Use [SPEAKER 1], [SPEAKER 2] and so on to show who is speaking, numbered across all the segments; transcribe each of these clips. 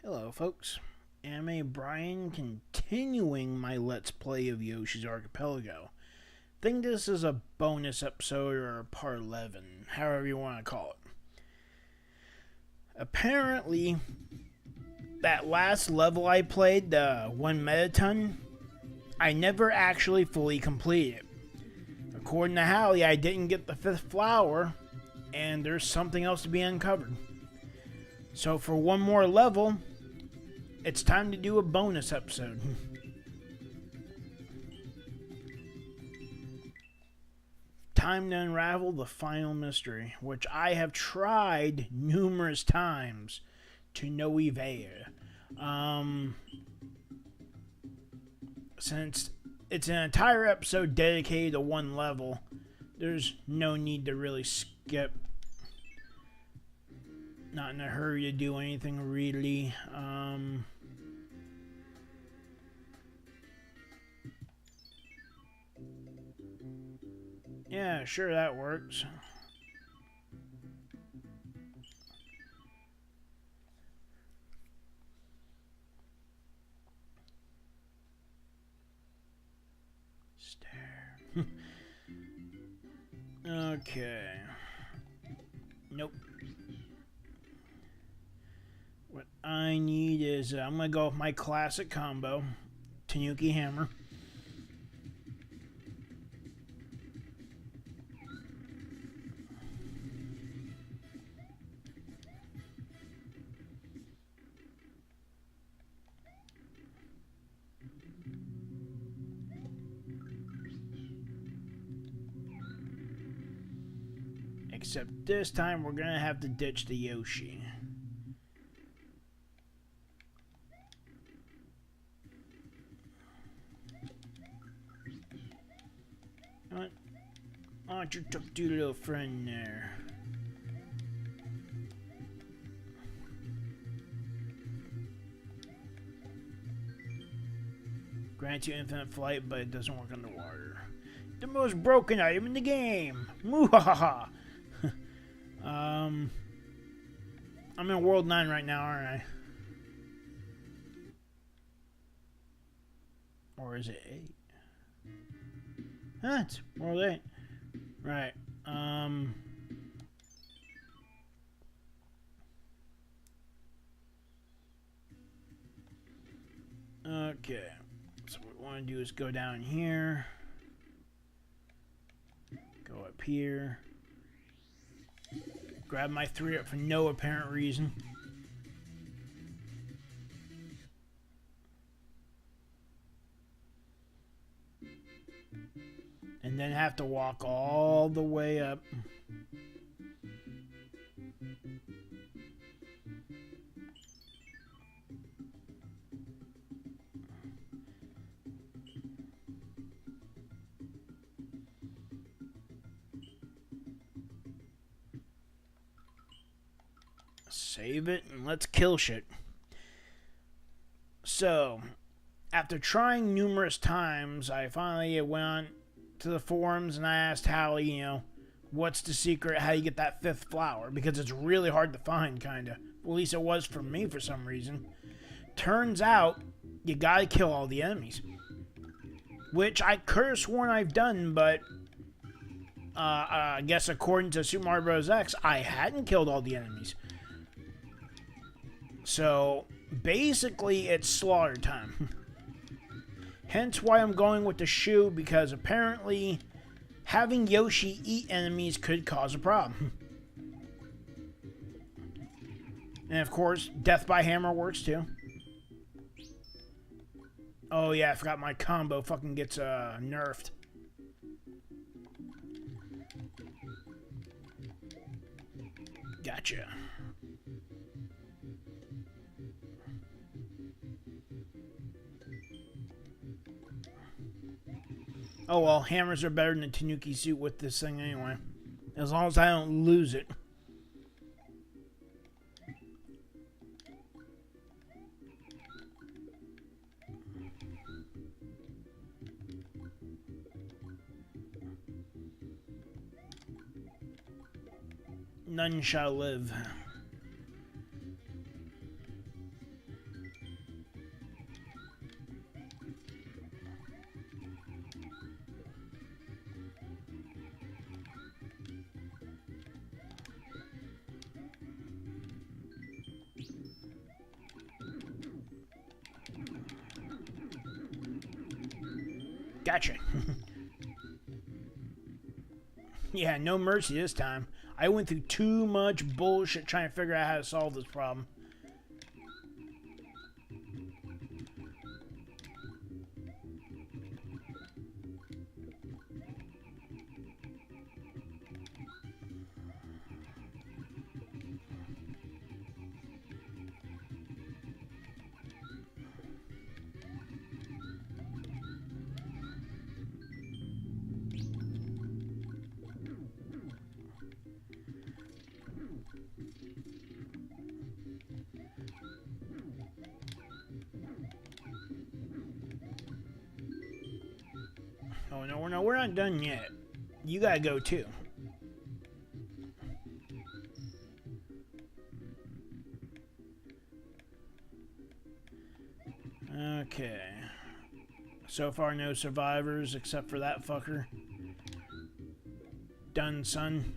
[SPEAKER 1] Hello folks, Anime Brian continuing my Let's Play of Yoshi's Archipelago. Think this is a bonus episode or part 11, however you want to call it. Apparently, that last level I played, the 1 Megaton, I never actually fully completed. According to Hallie, I didn't get the 5th flower, and there's something else to be uncovered. So for one more level, it's time to do a bonus episode. Time to unravel the final mystery, which I have tried numerous times to no avail. Since it's an entire episode dedicated to one level, there's no need to really skip. Not in a hurry to do anything really. Yeah, sure, that works. Stare. Okay. Nope. What I need is, I'm going to go with my classic combo. Tanuki Hammer. Except this time we're going to have to ditch the Yoshi. What? Why don't you talk to your little friend there? Grants you infinite flight, but it doesn't work underwater. The most broken item in the game! Moohaha! I'm in World 9 right now, aren't I? Or is it 8? It's World 8. Right. Okay. So what we want to do is go down here. Go up here. Grab my 3 up for no apparent reason. And then have to walk all the way up. Save it and let's kill shit. So, after trying numerous times, I finally went on to the forums and I asked Hallie, what's the secret, how you get that 5th flower? Because it's really hard to find, kinda. Well, at least it was for me for some reason. Turns out, you gotta kill all the enemies. Which I could have sworn I've done, but I guess according to Super Mario Bros. X, I hadn't killed all the enemies. So, basically, it's slaughter time. Hence why I'm going with the shoe, because apparently having Yoshi eat enemies could cause a problem. And of course, death by hammer works too. Oh yeah, I forgot my combo fucking gets nerfed. Gotcha. Oh well, hammers are better than a Tanuki suit with this thing anyway. As long as I don't lose it. None shall live. Gotcha. Yeah, no mercy this time. I went through too much bullshit trying to figure out how to solve this problem. Oh, no, we're not done yet. You gotta go, too. Okay. So far, no survivors except for that fucker. Done, son.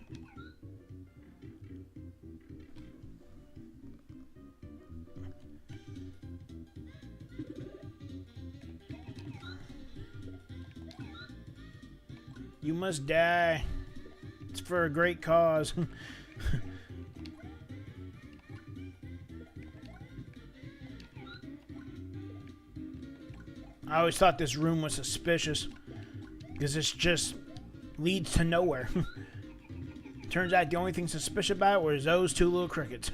[SPEAKER 1] You must die. It's for a great cause. I always thought this room was suspicious because this just leads to nowhere. Turns out the only thing suspicious about it was those two little crickets.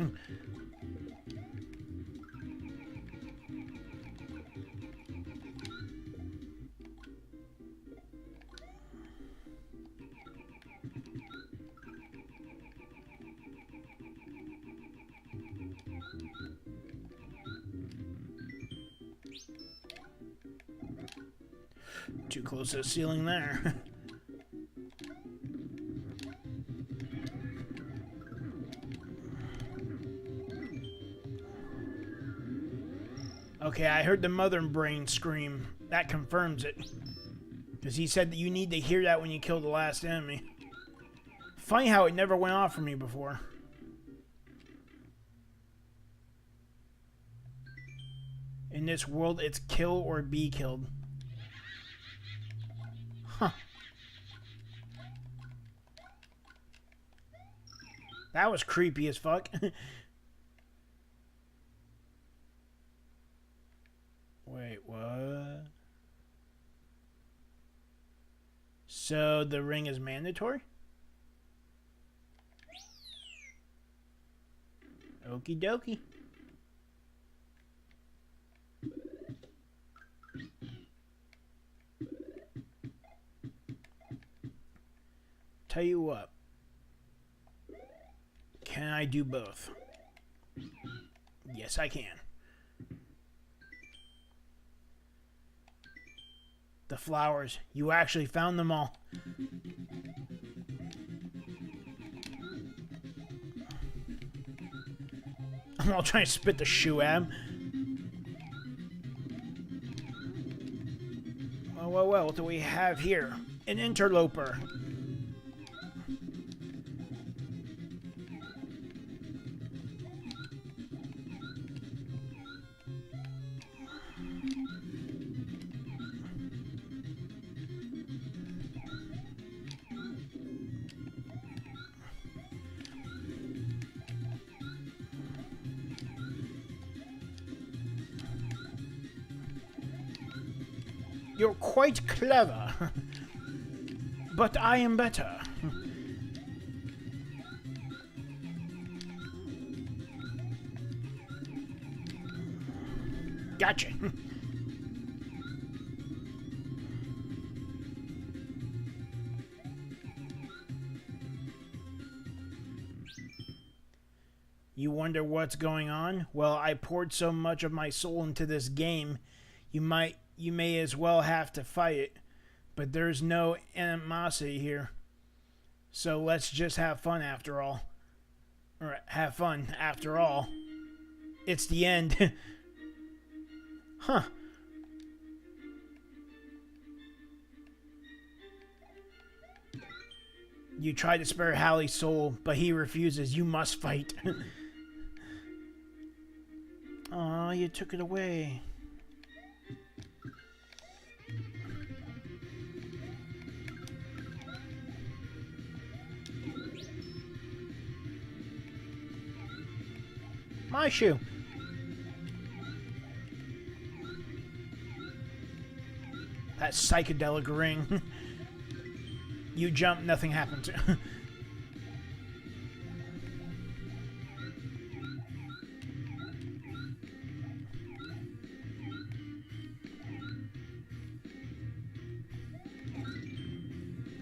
[SPEAKER 1] Too close to the ceiling there. Okay, I heard the mother brain scream. That confirms it. Because he said that you need to hear that when you kill the last enemy. Funny how it never went off for me before. In this world, it's kill or be killed. Huh. That was creepy as fuck. Wait, what? So the ring is mandatory? Okie dokie. Tell you what. Can I do both? Yes, I can. The flowers. You actually found them all. I'm all trying to spit the shoe at him. Well, what do we have here? An interloper. You're quite clever, but I am better. Gotcha. You wonder what's going on? Well, I poured so much of my soul into this game, you may as well have to fight it. But there's no animosity here. So let's just have fun after all. Or have fun after all. It's the end. Huh. You tried to spare Hallie's soul, but he refuses. You must fight. Aw, you took it away. my shoe. That psychedelic ring. You jump, nothing happens.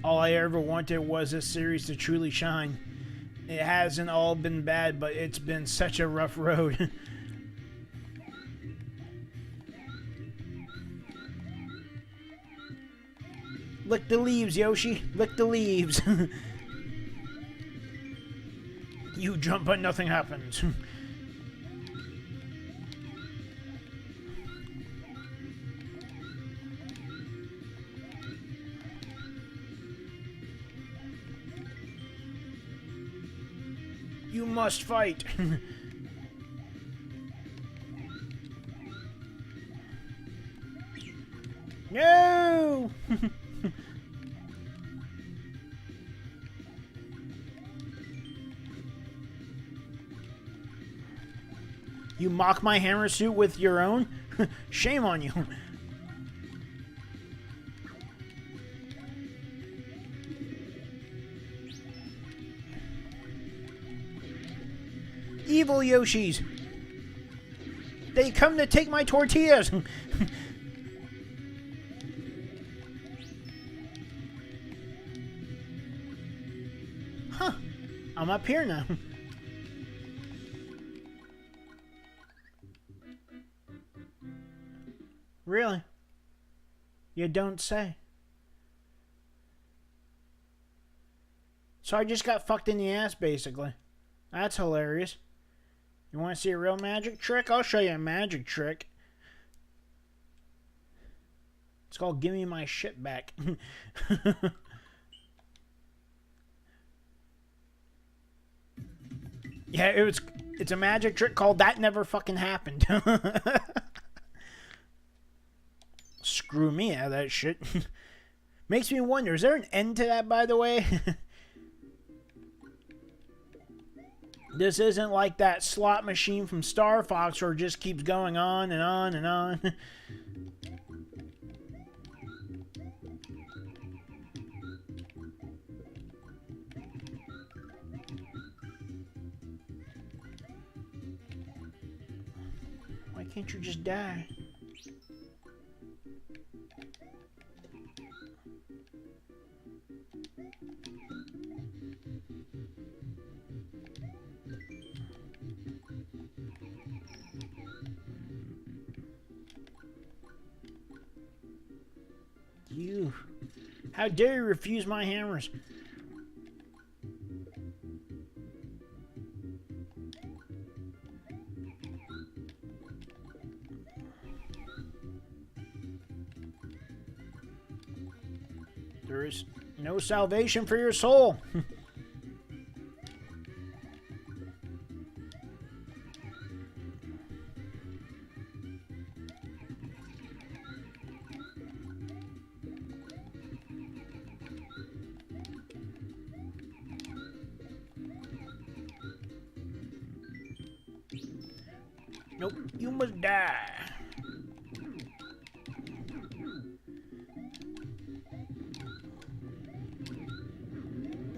[SPEAKER 1] All I ever wanted was this series to truly shine. It hasn't all been bad, but it's been such a rough road. Lick the leaves, Yoshi. Lick the leaves. You jump, but nothing happens. You must fight. No! You mock my hammer suit with your own? Shame on you. Evil Yoshis! They come to take my tortillas! Huh. I'm up here now. Really? You don't say. So I just got fucked in the ass, basically. That's hilarious. You want to see a real magic trick? I'll show you a magic trick. It's called Give Me My Shit Back. Yeah, it's a magic trick called That Never Fucking Happened. Screw me out of that shit. Makes me wonder, is there an end to that, by the way? This isn't like that slot machine from Star Fox where it just keeps going on and on and on. Why can't you just die? You. How dare you refuse my hammers? There is no salvation for your soul. Nope, you must die.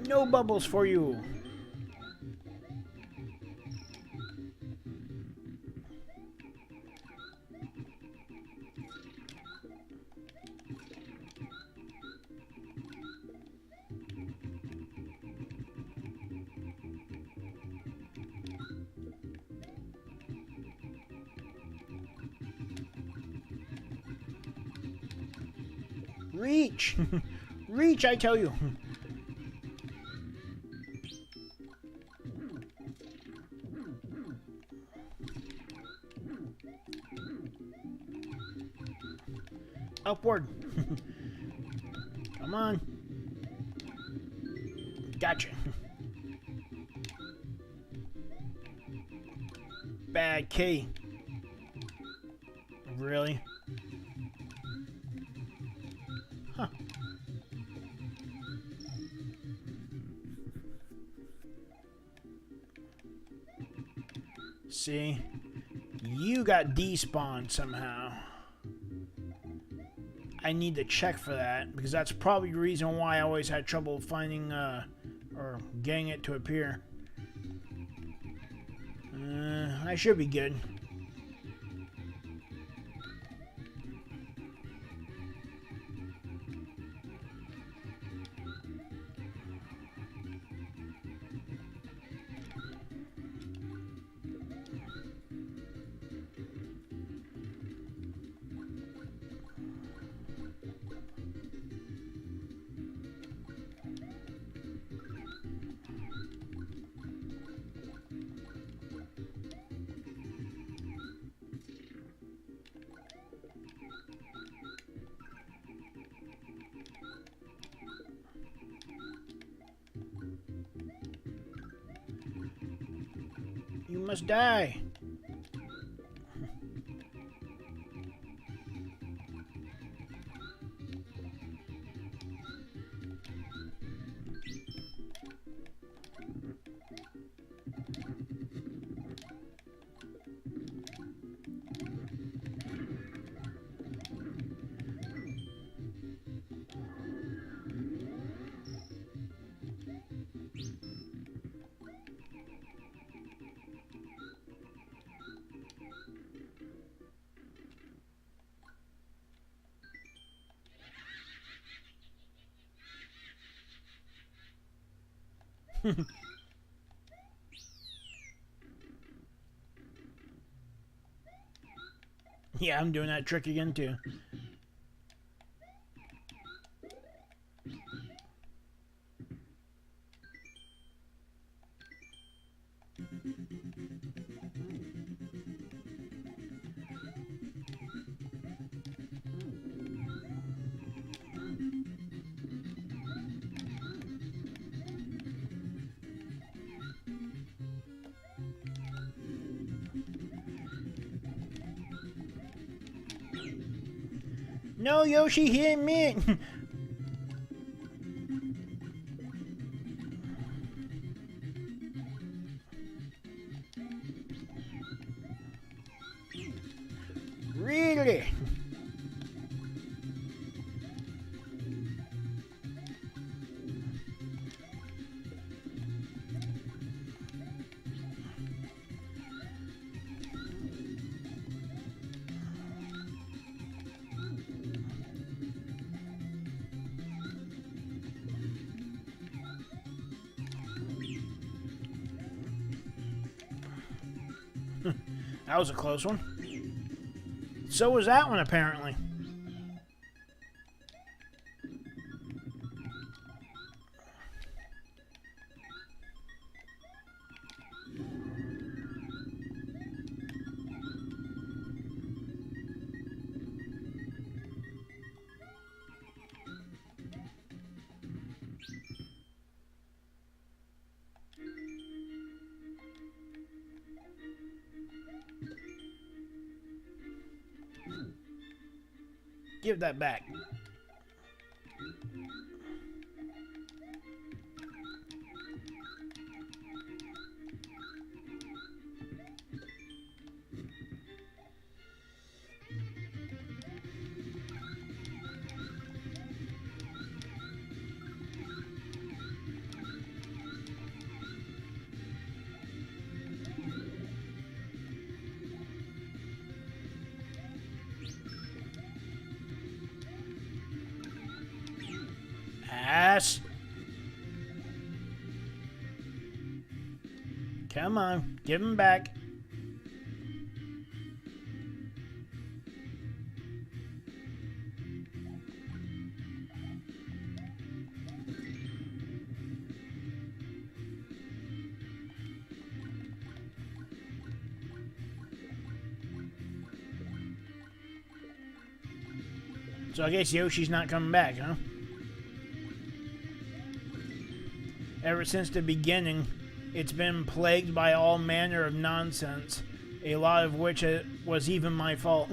[SPEAKER 1] No bubbles for you. Reach! Reach, I tell you! Upward! Come on! Gotcha! Bad key. Really? Huh. See? You got despawned somehow. I need to check for that, because that's probably the reason why I always had trouble finding, or getting it to appear. I should be good. You must die. Yeah, I'm doing that trick again too. No, Yoshi, he ain't me. Really? That was a close one. So was that one, apparently. Give that back. Ass. Come on, give him back. So I guess Yoshi's not coming back, huh? Ever since the beginning, it's been plagued by all manner of nonsense, a lot of which was even my fault.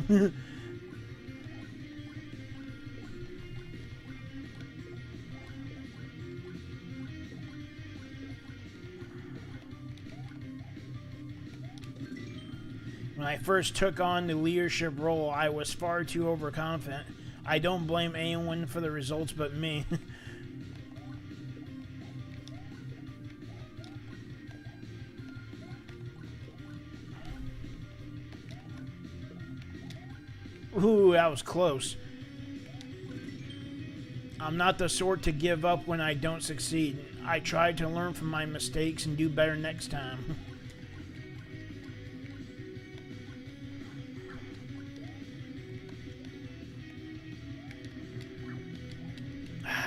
[SPEAKER 1] When I first took on the leadership role, I was far too overconfident. I don't blame anyone for the results but me. Ooh, that was close. I'm not the sort to give up when I don't succeed. I try to learn from my mistakes and do better next time.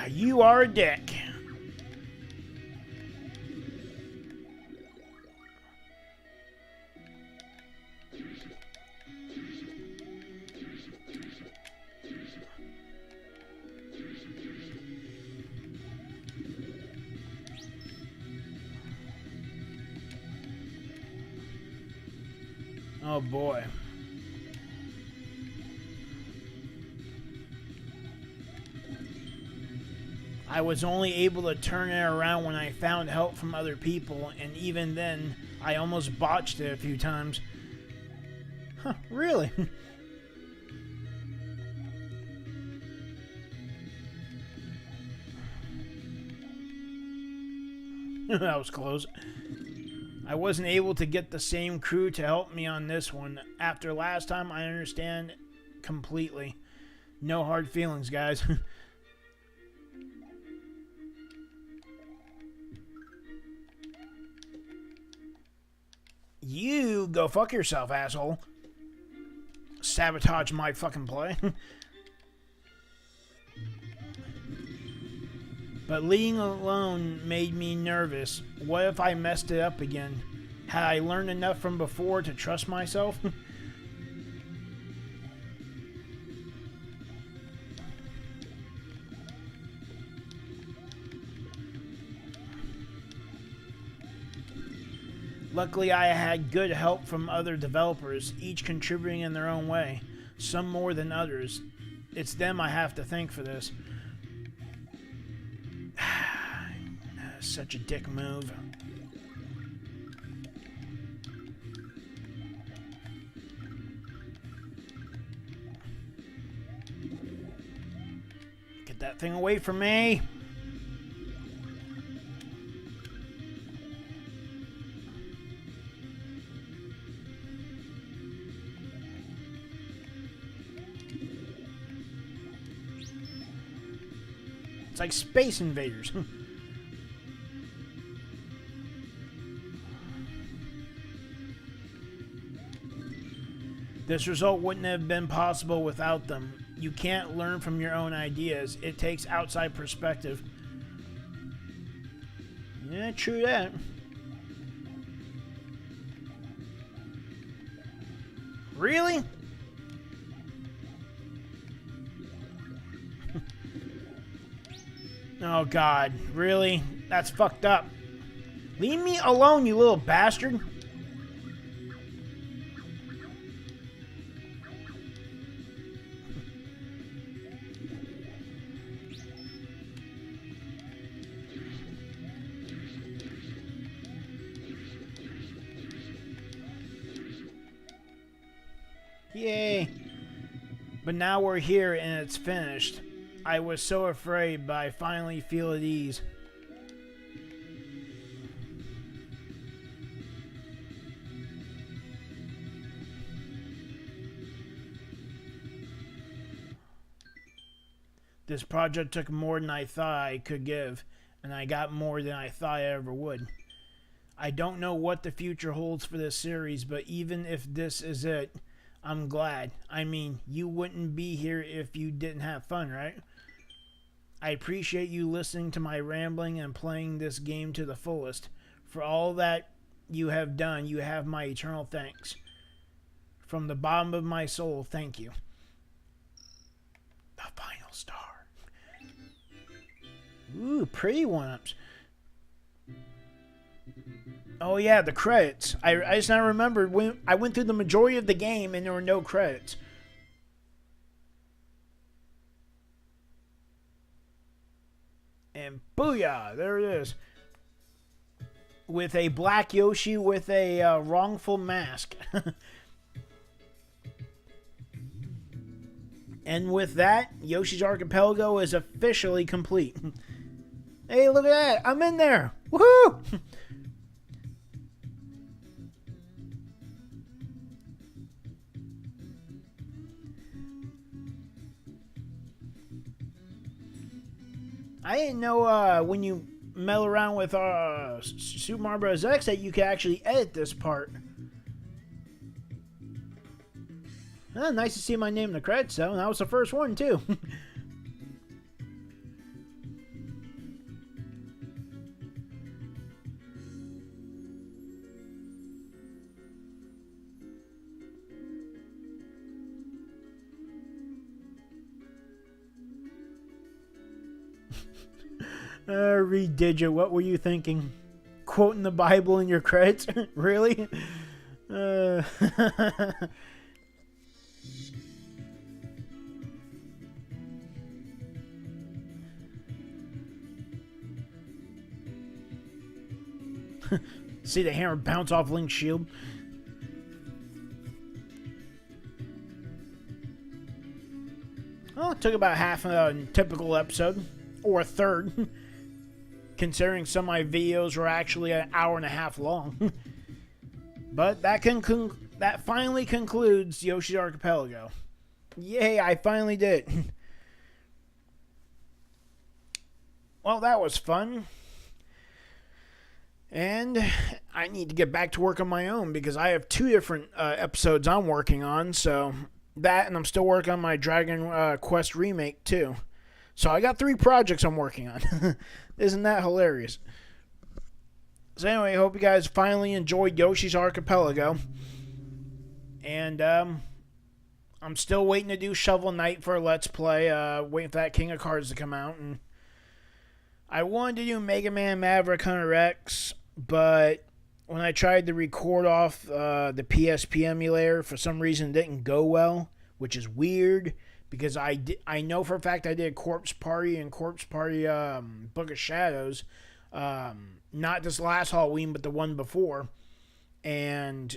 [SPEAKER 1] You are a dick. Oh boy. I was only able to turn it around when I found help from other people, and even then, I almost botched it a few times. Huh, really? That was close. I wasn't able to get the same crew to help me on this one. After last time, I understand completely. No hard feelings, guys. You go fuck yourself, asshole. Sabotage my fucking play. But leading alone made me nervous. What if I messed it up again? Had I learned enough from before to trust myself? Luckily, I had good help from other developers, each contributing in their own way, some more than others. It's them I have to thank for this. Such a dick move. Get that thing away from me. It's like Space Invaders. This result wouldn't have been possible without them. You can't learn from your own ideas. It takes outside perspective. Yeah, true that. Really? Oh God, really? That's fucked up. Leave me alone, you little bastard. Yay. But now we're here and it's finished. I was so afraid, but I finally feel at ease. This project took more than I thought I could give, and I got more than I thought I ever would. I don't know what the future holds for this series, but even if this is it, I'm glad. I mean, you wouldn't be here if you didn't have fun, right? I appreciate you listening to my rambling and playing this game to the fullest. For all that you have done, you have my eternal thanks. From the bottom of my soul, thank you. The final star. Ooh, pretty one-ups. Oh yeah, the credits. I just now remembered when I went through the majority of the game and there were no credits. And booyah, there it is. With a black Yoshi with a wrongful mask. And with that, Yoshi's Archipelago is officially complete. Hey, look at that. I'm in there. Woohoo! I didn't know when you meddle around with Super Mario Bros. X that you could actually edit this part. Nice to see my name in the credits, though. That was the first one, too. Redigit, what were you thinking? Quoting the Bible in your credits? Really? See the hammer bounce off Link's shield? Well, it took about half a typical episode, or a third, considering some of my videos were actually an hour and a half long. But that finally concludes Yoshi's Archipelago. Yay, I finally did it. Well, that was fun. And I need to get back to work on my own because I have 2 different episodes I'm working on. So that, and I'm still working on my Dragon Quest remake too. So I got 3 projects I'm working on. Isn't that hilarious? So anyway, I hope you guys finally enjoyed Yoshi's Archipelago. And I'm still waiting to do Shovel Knight for a Let's Play. Waiting for that King of Cards to come out. And I wanted to do Mega Man Maverick Hunter X, but when I tried to record off the PSP emulator, for some reason it didn't go well, which is weird. Because I know for a fact I did Corpse Party and Corpse Party Book of Shadows. Not this last Halloween, but the one before. And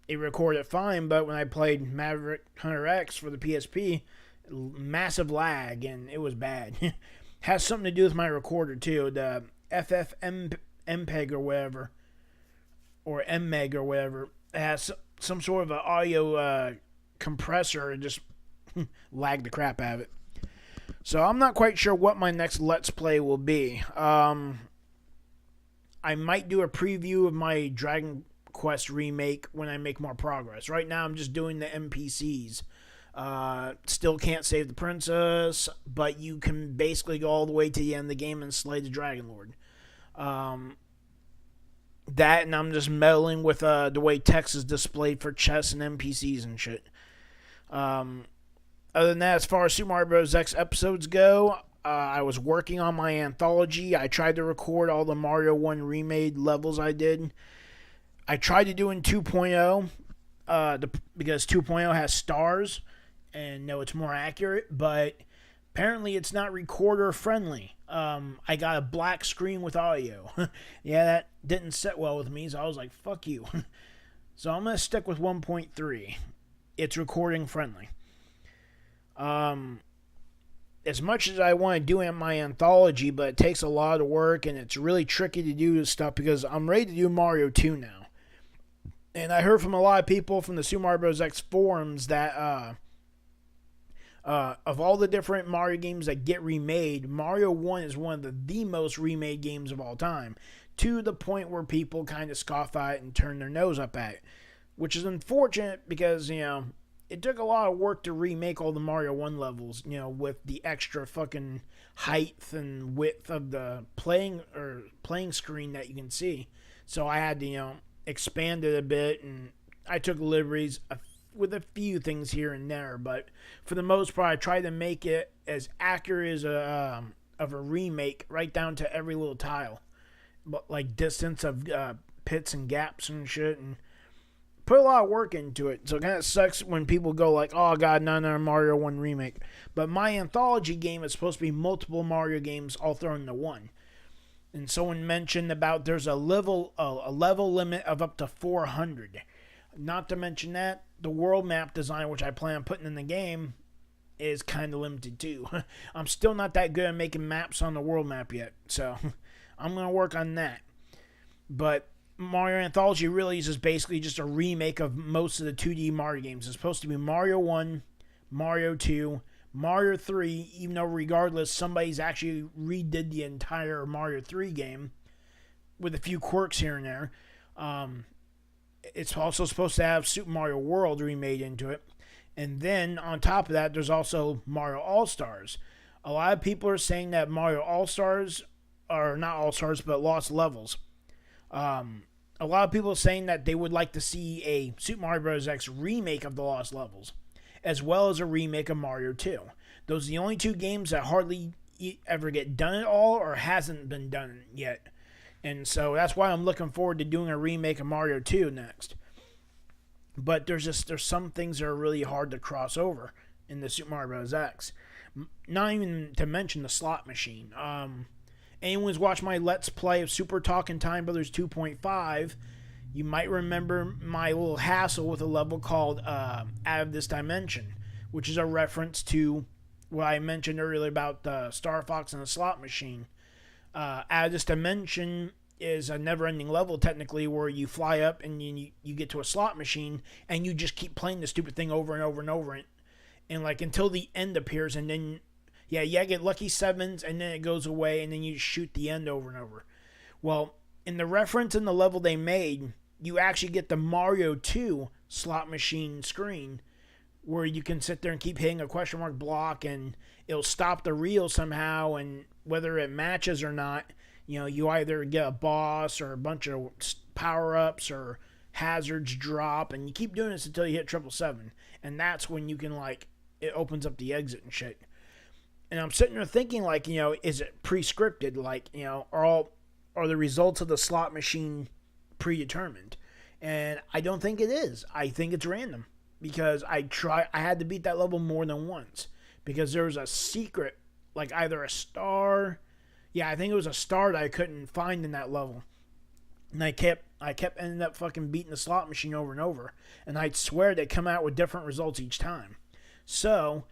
[SPEAKER 1] it recorded fine, but when I played Maverick Hunter X for the PSP, massive lag, and it was bad. Has something to do with my recorder, too. The FFmpeg or whatever. Or MMeg or whatever. It has some sort of an audio compressor and just lag the crap out of it. So I'm not quite sure what my next Let's Play will be. I might do a preview of my Dragon Quest remake when I make more progress. Right now I'm just doing the NPCs. Still can't save the princess, but you can basically go all the way to the end of the game and slay the Dragon Lord. That, and I'm just meddling with the way text is displayed for chests and NPCs and shit. Other than that, as far as Super Mario Bros. X episodes go, I was working on my anthology. I tried to record all the Mario 1 remade levels I did. I tried to do in 2.0 because 2.0 has stars, and no, it's more accurate, but apparently it's not recorder friendly. I got a black screen with audio. Yeah, that didn't sit well with me, so I was like, fuck you. So I'm going to stick with 1.3. It's recording friendly. As much as I want to do in my anthology, but it takes a lot of work, and it's really tricky to do this stuff because I'm ready to do Mario 2 now. And I heard from a lot of people from the Super Mario Bros. X forums that of all the different Mario games that get remade, Mario 1 is one of the most remade games of all time, to the point where people kind of scoff at it and turn their nose up at it, which is unfortunate because, you know, it took a lot of work to remake all the Mario 1 levels, you know, with the extra fucking height and width of the playing screen that you can see. So I had to, you know, expand it a bit, and I took liberties with a few things here and there, but for the most part, I tried to make it as accurate as of a remake, right down to every little tile, but like distance of pits and gaps and shit, and put a lot of work into it. So it kind of sucks when people go like, oh god, another Mario 1 remake. But my anthology game is supposed to be multiple Mario games all thrown into one. And someone mentioned about there's a level limit of up to 400. Not to mention that, the world map design, which I plan on putting in the game, is kind of limited too. I'm still not that good at making maps on the world map yet, so I'm going to work on that. But Mario Anthology really is just basically just a remake of most of the 2D Mario games. It's supposed to be Mario 1, Mario 2, Mario 3, even though regardless, somebody's actually redid the entire Mario 3 game with a few quirks here and there. It's also supposed to have Super Mario World remade into it. And then on top of that, there's also Mario All-Stars. A lot of people are saying that Mario All-Stars, or not All-Stars, but Lost Levels. A lot of people are saying that they would like to see a Super Mario Bros. X remake of the Lost Levels, as well as a remake of Mario 2. Those are the only two games that hardly ever get done at all or hasn't been done yet. And so that's why I'm looking forward to doing a remake of Mario 2 next. But there's some things that are really hard to cross over in the Super Mario Bros. X. Not even to mention the slot machine. Anyone's watched my Let's Play of Super Talkin' Time Brothers 2.5, you might remember my little hassle with a level called Out of This Dimension, which is a reference to what I mentioned earlier about the Star Fox and the slot machine. Out of This Dimension is a never-ending level, technically, where you fly up and you get to a slot machine, and you just keep playing the stupid thing over and over and over, and like until the end appears, and then you get lucky sevens, and then it goes away, and then you shoot the end over and over. Well, in the reference in the level they made, you actually get the Mario 2 slot machine screen, where you can sit there and keep hitting a question mark block, and it'll stop the reel somehow, and whether it matches or not, you either get a boss or a bunch of power-ups or hazards drop, and you keep doing this until you hit 777, and that's when you can, it opens up the exit and shit. And I'm sitting there thinking, is it pre-scripted? Are the results of the slot machine predetermined? And I don't think it is. I think it's random, because I had to beat that level more than once, because there was a secret, either a star. Yeah, I think it was a star that I couldn't find in that level. And I kept ending up fucking beating the slot machine over and over. And I'd swear they come out with different results each time. So,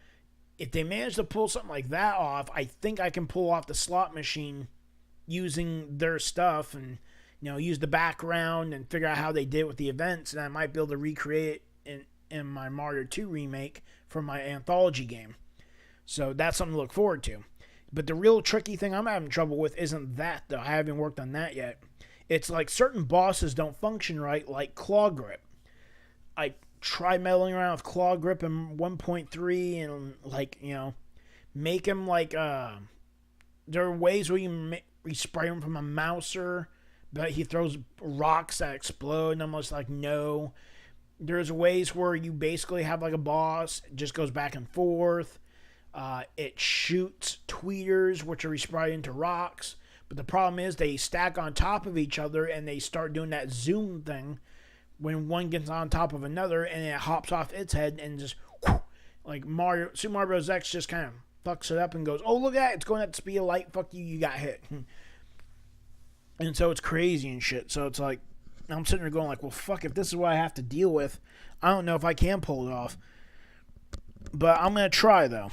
[SPEAKER 1] if they manage to pull something like that off, I think I can pull off the slot machine using their stuff and, use the background and figure out how they did it with the events. And I might be able to recreate it in my Mario 2 remake for my anthology game. So that's something to look forward to. But the real tricky thing I'm having trouble with isn't that, though. I haven't worked on that yet. It's like certain bosses don't function right, like Claw Grip. I tried meddling around with Claw Grip in 1.3 and, make him there are ways where you spray him from a mouser, but he throws rocks that explode, and I'm just like, no. There's ways where you basically have a boss, it just goes back and forth. It shoots tweeters, which are resprayed into rocks. But the problem is they stack on top of each other, and they start doing that zoom thing when one gets on top of another, and it hops off its head and just, Super Mario Bros. X just kind of fucks it up and goes, oh, look at that, it's going at the speed of light, fuck you, you got hit. And so it's crazy and shit. So it's I'm sitting there going well, fuck, if this is what I have to deal with, I don't know if I can pull it off. But I'm going to try, though.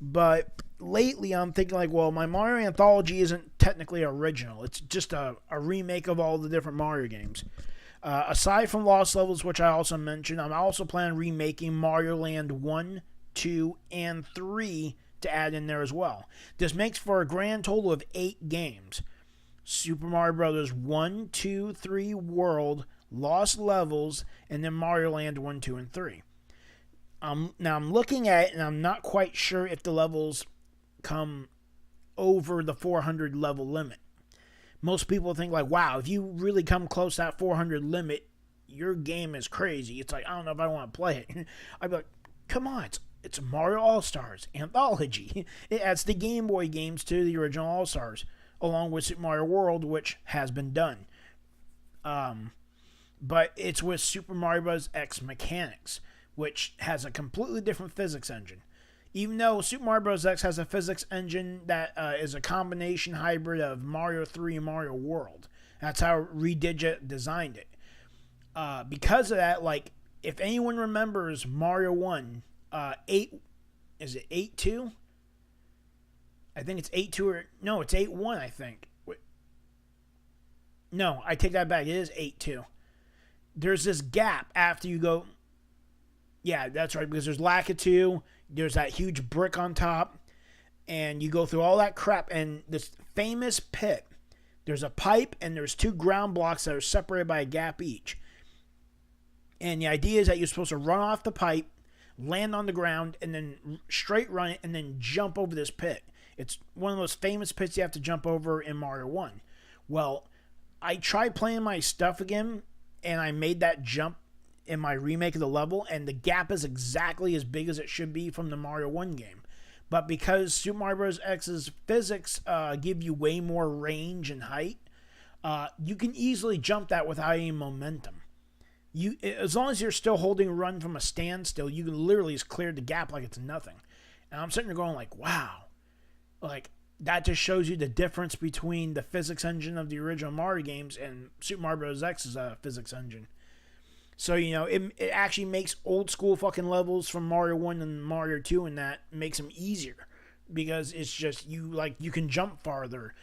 [SPEAKER 1] But lately I'm thinking my Mario Anthology isn't technically original. It's just a remake of all the different Mario games. Aside from Lost Levels, which I also mentioned, I'm also planning on remaking Mario Land 1, 2, and 3 to add in there as well. This makes for a grand total of 8 games. Super Mario Bros. 1, 2, 3 World, Lost Levels, and then Mario Land 1, 2, and 3. Now I'm looking at it, and I'm not quite sure if the levels come over the 400 level limit. Most people think wow, if you really come close to that 400 limit, your game is crazy. It's I don't know if I want to play it. I'd be like, come on, it's Mario All-Stars Anthology. It adds the Game Boy games to the original All-Stars, along with Super Mario World, which has been done. But it's with Super Mario Bros. X mechanics, which has a completely different physics engine. Even though Super Mario Bros. X has a physics engine that is a combination hybrid of Mario 3 and Mario World. That's how Redigit designed it. Because of that, if anyone remembers Mario 1, 8 is it 8-2? I think it's 8-2 or no, it's 8-1. I think. Wait. No, I take that back. It is 8-2. There's this gap after you go. Yeah, that's right, because there's Lakitu, there's that huge brick on top, and you go through all that crap, and this famous pit, there's a pipe, and there's 2 ground blocks that are separated by a gap each. And the idea is that you're supposed to run off the pipe, land on the ground, and then straight run it, and then jump over this pit. It's one of those famous pits you have to jump over in Mario 1. Well, I tried playing my stuff again, and I made that jump in my remake of the level, and the gap is exactly as big as it should be from the Mario 1 game. But because Super Mario Bros. X's physics give you way more range and height, you can easily jump that without any momentum. As long as you're still holding run from a standstill, you can literally just clear the gap like it's nothing. And I'm sitting there going like, wow. Like, that just shows you the difference between the physics engine of the original Mario games and Super Mario Bros. X's physics engine. So, it actually makes old school fucking levels from Mario 1 and Mario 2 and that makes them easier. Because it's just, you can jump farther.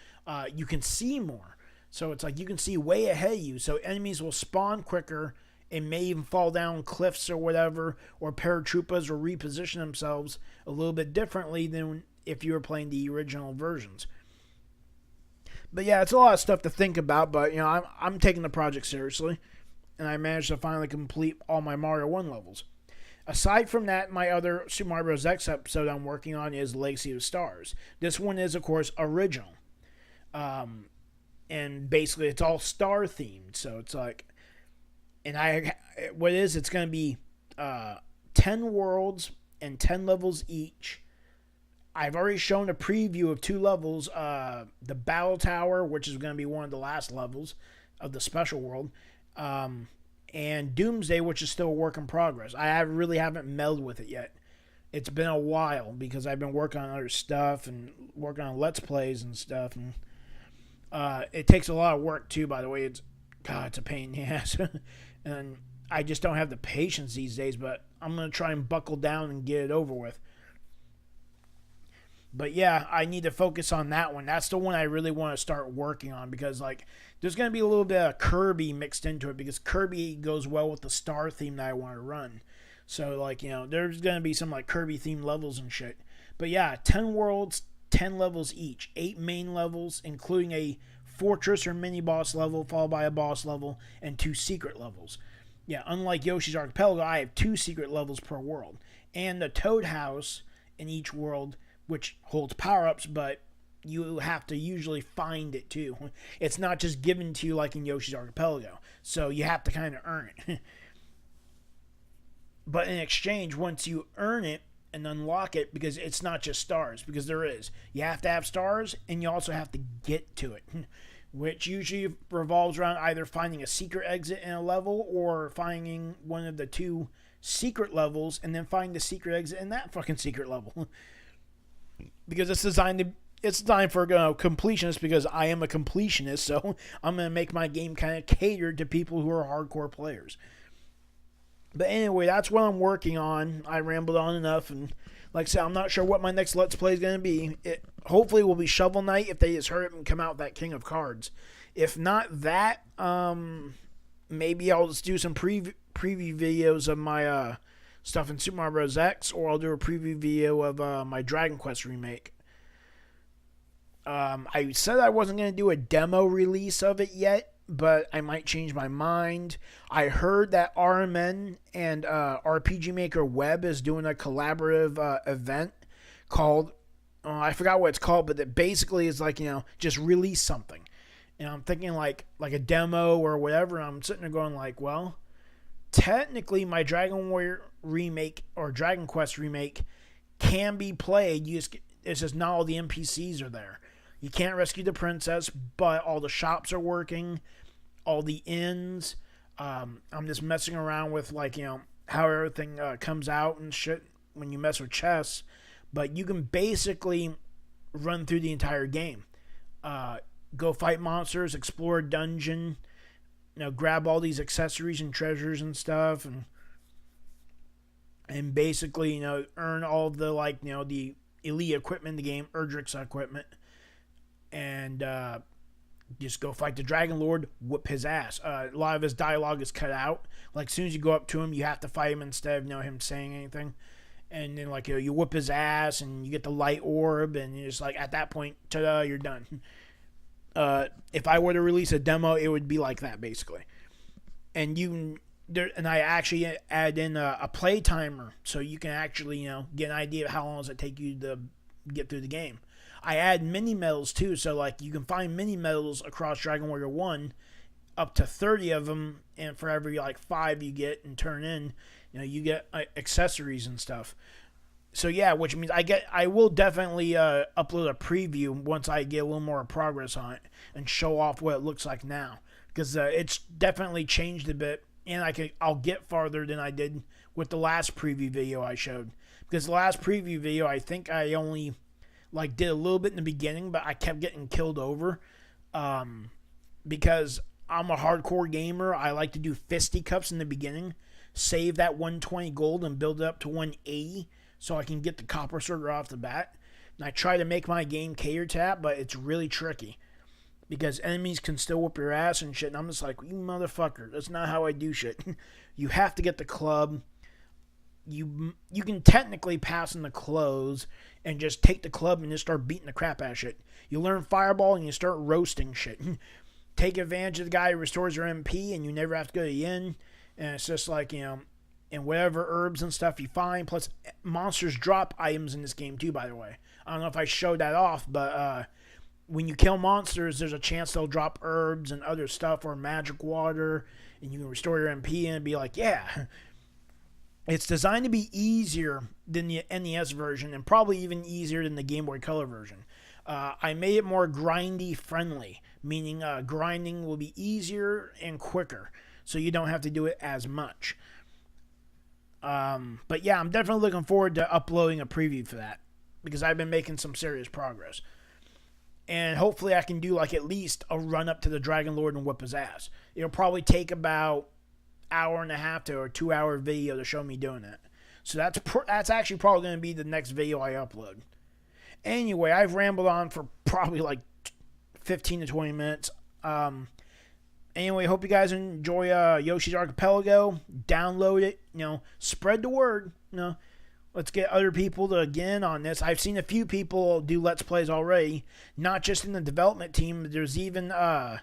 [SPEAKER 1] You can see more. So it's like you can see way ahead of you. So enemies will spawn quicker and may even fall down cliffs or whatever. Or paratroopas will reposition themselves a little bit differently than if you were playing the original versions. But yeah, it's a lot of stuff to think about. But, I'm taking the project seriously. And I managed to finally complete all my Mario 1 levels. Aside from that, my other Super Mario Bros. X episode I'm working on is Legacy of Stars. This one is, of course, original. And basically, it's all star themed. So it's like, it's going to be 10 worlds and 10 levels each. I've already shown a preview of 2 levels. The Battle Tower, which is going to be one of the last levels of the special world. And Doomsday, which is still a work in progress. I really haven't melded with it yet. It's been a while because I've been working on other stuff and working on Let's Plays and stuff. And it takes a lot of work too, by the way. It's a pain in the ass. And I just don't have the patience these days, but I'm going to try and buckle down and get it over with. But yeah, I need to focus on that one. That's the one I really want to start working on because, there's going to be a little bit of Kirby mixed into it because Kirby goes well with the star theme that I want to run. So, there's going to be some, Kirby-themed levels and shit. But yeah, 10 worlds, 10 levels each. 8 main levels, including a fortress or mini-boss level, followed by a boss level, and 2 secret levels. Yeah, unlike Yoshi's Archipelago, I have 2 secret levels per world. And the Toad House in each world, which holds power-ups, but you have to usually find it too. It's not just given to you like in Yoshi's Archipelago. So you have to kind of earn it. But in exchange, once you earn it and unlock it, because it's not just stars, because there is. You have to have stars, and you also have to get to it. Which usually revolves around either finding a secret exit in a level or finding one of the 2 secret levels and then finding the secret exit in that fucking secret level. Because it's designed for completionists because I am a completionist, so I'm going to make my game kind of catered to people who are hardcore players. But anyway, that's what I'm working on. I rambled on enough, and like I said, I'm not sure what my next Let's Play is going to be. It hopefully will be Shovel Knight if they just hurry up and come out with that King of Cards. If not that, maybe I'll just do some preview videos of my stuff in Super Mario Bros. X, or I'll do a preview video of my Dragon Quest remake. I said I wasn't going to do a demo release of it yet, but I might change my mind. I heard that RMN and RPG Maker Web is doing a collaborative event called, I forgot what it's called, but that basically is just release something. And I'm thinking like a demo or whatever. I'm sitting there going well, technically my Dragon Warrior remake or Dragon Quest remake can be played. It's just not all the NPCs are there. You can't rescue the princess, but all the shops are working, all the inns. I'm just messing around with how everything comes out and shit when you mess with chess. But you can basically run through the entire game. Go fight monsters, explore a dungeon, grab all these accessories and treasures and stuff, and and basically, earn all of the, the elite equipment in the game, Erdrick's equipment, and just go fight the Dragon Lord, whoop his ass. A lot of his dialogue is cut out. Like, as soon as you go up to him, you have to fight him instead of, him saying anything. And then, you whoop his ass, and you get the light orb, and you're just at that point, ta-da, you're done. If I were to release a demo, it would be like that, basically. And I actually add in a play timer, so you can actually, get an idea of how long does it take you to get through the game. I add mini medals too, so you can find mini medals across Dragon Warrior 1, up to 30 of them, and for every 5 you get and turn in, you get accessories and stuff. So yeah, which means I will definitely upload a preview once I get a little more progress on it and show off what it looks like now, because it's definitely changed a bit, and I'll get farther than I did with the last preview video I showed, because the last preview video I think I only did a little bit in the beginning, but I kept getting killed over because I'm a hardcore gamer. I like to do fisticuffs in the beginning, save that 120 gold and build it up to 180 so I can get the copper sword right off the bat. And I try to make my game cater to that, but it's really tricky because enemies can still whoop your ass and shit. And I'm just like, you motherfucker, that's not how I do shit. You have to get the club. You can technically pass in the clothes and just take the club and just start beating the crap out of shit. You learn fireball and you start roasting shit. Take advantage of the guy who restores your MP and you never have to go to the inn. And it's just and whatever herbs and stuff you find. Plus, monsters drop items in this game too, by the way. I don't know if I showed that off, but when you kill monsters, there's a chance they'll drop herbs and other stuff or magic water. And you can restore your MP and be like, yeah. It's designed to be easier than the NES version and probably even easier than the Game Boy Color version. I made it more grindy friendly, meaning grinding will be easier and quicker, so you don't have to do it as much. But yeah, I'm definitely looking forward to uploading a preview for that because I've been making some serious progress. And hopefully I can do at least a run up to the Dragon Lord and whip his ass. It'll probably take about hour and a half to a 2-hour video to show me doing that. So that's actually probably going to be the next video I upload. Anyway, I've rambled on for probably 15 to 20 minutes. Anyway, hope you guys enjoy Yoshi's Archipelago. Download it. Spread the word. Let's get other people to get in on this. I've seen a few people do Let's Plays already. Not just in the development team. There's even a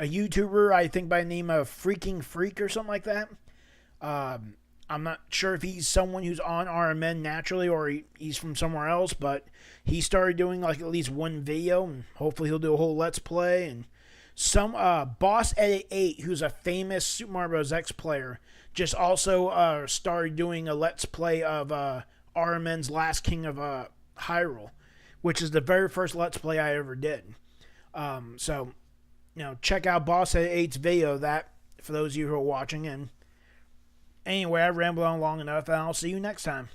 [SPEAKER 1] YouTuber, I think by the name of Freaking Freak or something like that. I'm not sure if he's someone who's on RMN naturally or he's from somewhere else, but he started doing at least one video, and hopefully he'll do a whole Let's Play. And some Boss Edit 8, who's a famous Super Mario Bros. X player, just also started doing a Let's Play of RMN's Last King of Hyrule, which is the very first Let's Play I ever did. So check out Boss Edit 8's video of that for those of you who are watching. And anyway, I rambled on long enough, and I'll see you next time.